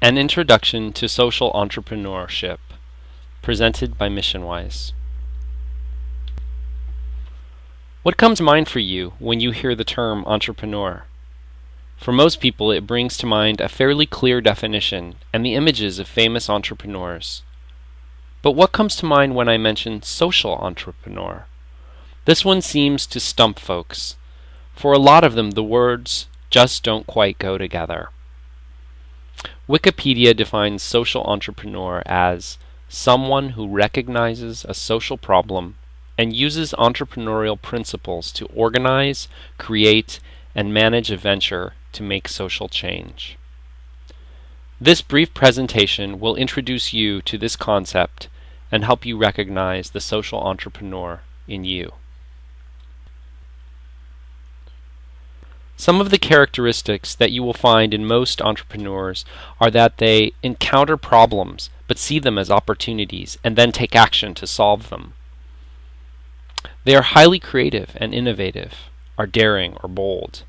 An Introduction to Social Entrepreneurship, presented by MissionWise. What comes to mind for you when you hear the term entrepreneur? For most people, it brings to mind a fairly clear definition and the images of famous entrepreneurs. But what comes to mind when I mention social entrepreneur? This one seems to stump folks. For a lot of them, the words just don't quite go together. Wikipedia defines social entrepreneur as someone who recognizes a social problem and uses entrepreneurial principles to organize, create, and manage a venture to make social change. This brief presentation will introduce you to this concept and help you recognize the social entrepreneur in you. Some of the characteristics that you will find in most entrepreneurs are that they encounter problems but see them as opportunities and then take action to solve them. They are highly creative and innovative, are daring or bold,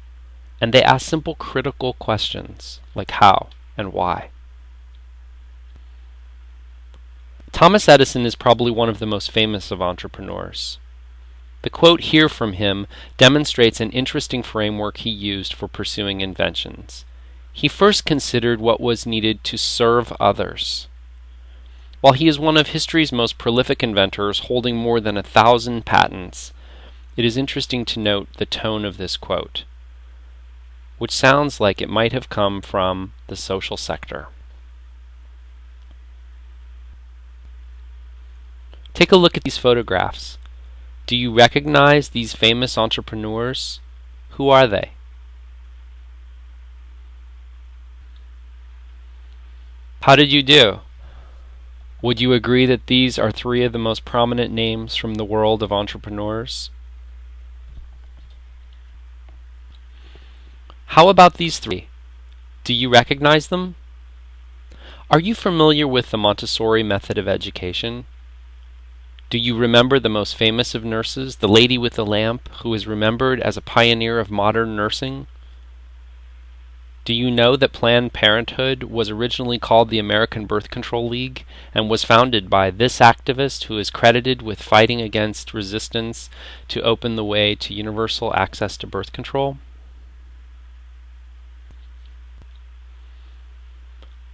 and they ask simple critical questions like how and why. Thomas Edison is probably one of the most famous of entrepreneurs. The quote here from him demonstrates an interesting framework he used for pursuing inventions. He first considered what was needed to serve others. While he is one of history's most prolific inventors, holding more than 1,000 patents, it is interesting to note the tone of this quote, which sounds like it might have come from the social sector. Take a look at these photographs. Do you recognize these famous entrepreneurs? Who are they? How did you do? Would you agree that these are three of the most prominent names from the world of entrepreneurs? How about these three? Do you recognize them? Are you familiar with the Montessori method of education? Do you remember the most famous of nurses, the lady with the lamp, who is remembered as a pioneer of modern nursing? Do you know that Planned Parenthood was originally called the American Birth Control League and was founded by this activist who is credited with fighting against resistance to open the way to universal access to birth control?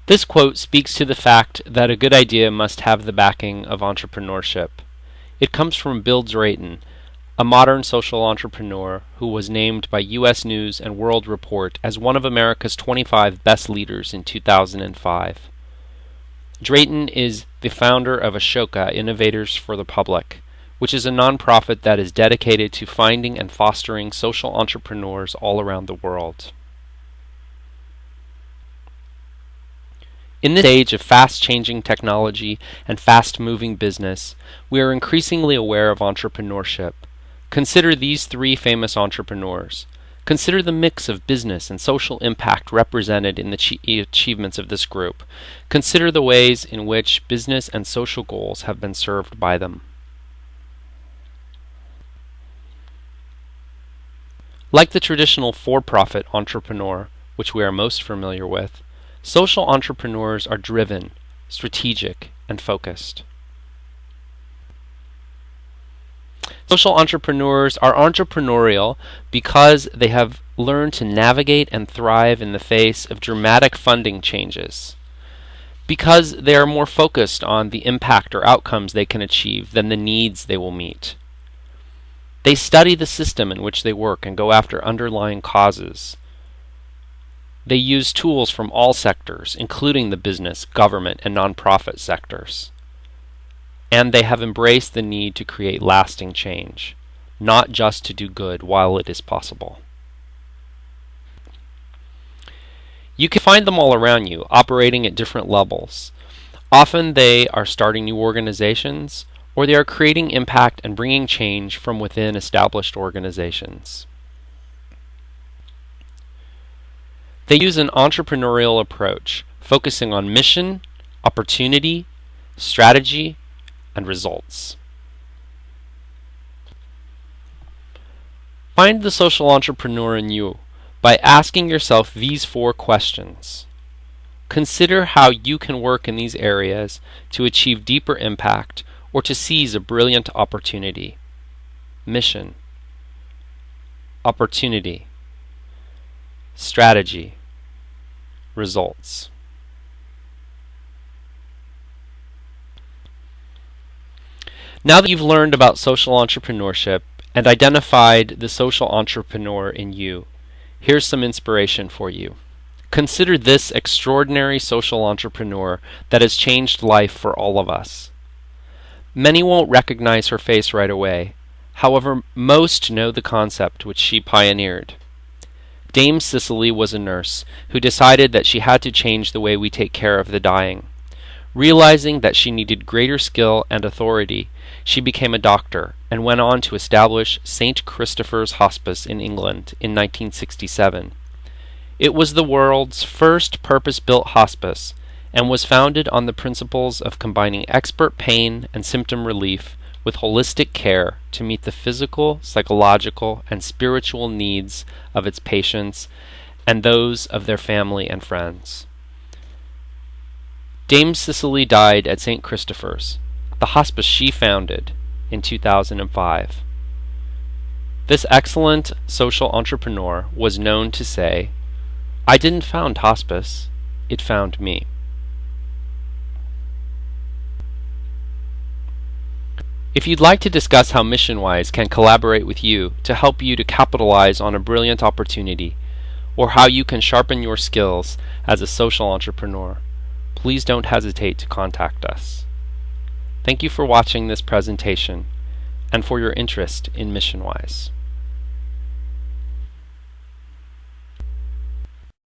This quote speaks to the fact that a good idea must have the backing of entrepreneurship. It comes from Bill Drayton, a modern social entrepreneur who was named by U.S. News and World Report as one of America's 25 best leaders in 2005. Drayton is the founder of Ashoka Innovators for the Public, which is a nonprofit that is dedicated to finding and fostering social entrepreneurs all around the world. In this age of fast-changing technology and fast-moving business, we are increasingly aware of entrepreneurship. Consider these three famous entrepreneurs. Consider the mix of business and social impact represented in the achievements of this group. Consider the ways in which business and social goals have been served by them. Like the traditional for-profit entrepreneur, which we are most familiar with, social entrepreneurs are driven, strategic, and focused. Social entrepreneurs are entrepreneurial because they have learned to navigate and thrive in the face of dramatic funding changes, because they are more focused on the impact or outcomes they can achieve than the needs they will meet. They study the system in which they work and go after underlying causes. They use tools from all sectors, including the business, government, and nonprofit sectors. And they have embraced the need to create lasting change, not just to do good while it is possible. You can find them all around you, operating at different levels. Often they are starting new organizations, or they are creating impact and bringing change from within established organizations. They use an entrepreneurial approach, focusing on mission, opportunity, strategy, and results. Find the social entrepreneur in you by asking yourself these 4 questions. Consider how you can work in these areas to achieve deeper impact or to seize a brilliant opportunity. Mission, opportunity, strategy, results. Now that you've learned about social entrepreneurship and identified the social entrepreneur in you, here's some inspiration for you. Consider this extraordinary social entrepreneur that has changed life for all of us. Many won't recognize her face right away. However, most know the concept which she pioneered. Dame Cicely was a nurse who decided that she had to change the way we take care of the dying. Realizing that she needed greater skill and authority, she became a doctor and went on to establish St. Christopher's Hospice in England in 1967. It was the world's first purpose-built hospice and was founded on the principles of combining expert pain and symptom relief with holistic care to meet the physical, psychological, and spiritual needs of its patients and those of their family and friends. Dame Cicely died at St. Christopher's, the hospice she founded, in 2005. This excellent social entrepreneur was known to say, "I didn't found hospice, it found me." If you'd like to discuss how MissionWise can collaborate with you to help you to capitalize on a brilliant opportunity, or how you can sharpen your skills as a social entrepreneur, please don't hesitate to contact us. Thank you for watching this presentation and for your interest in MissionWise.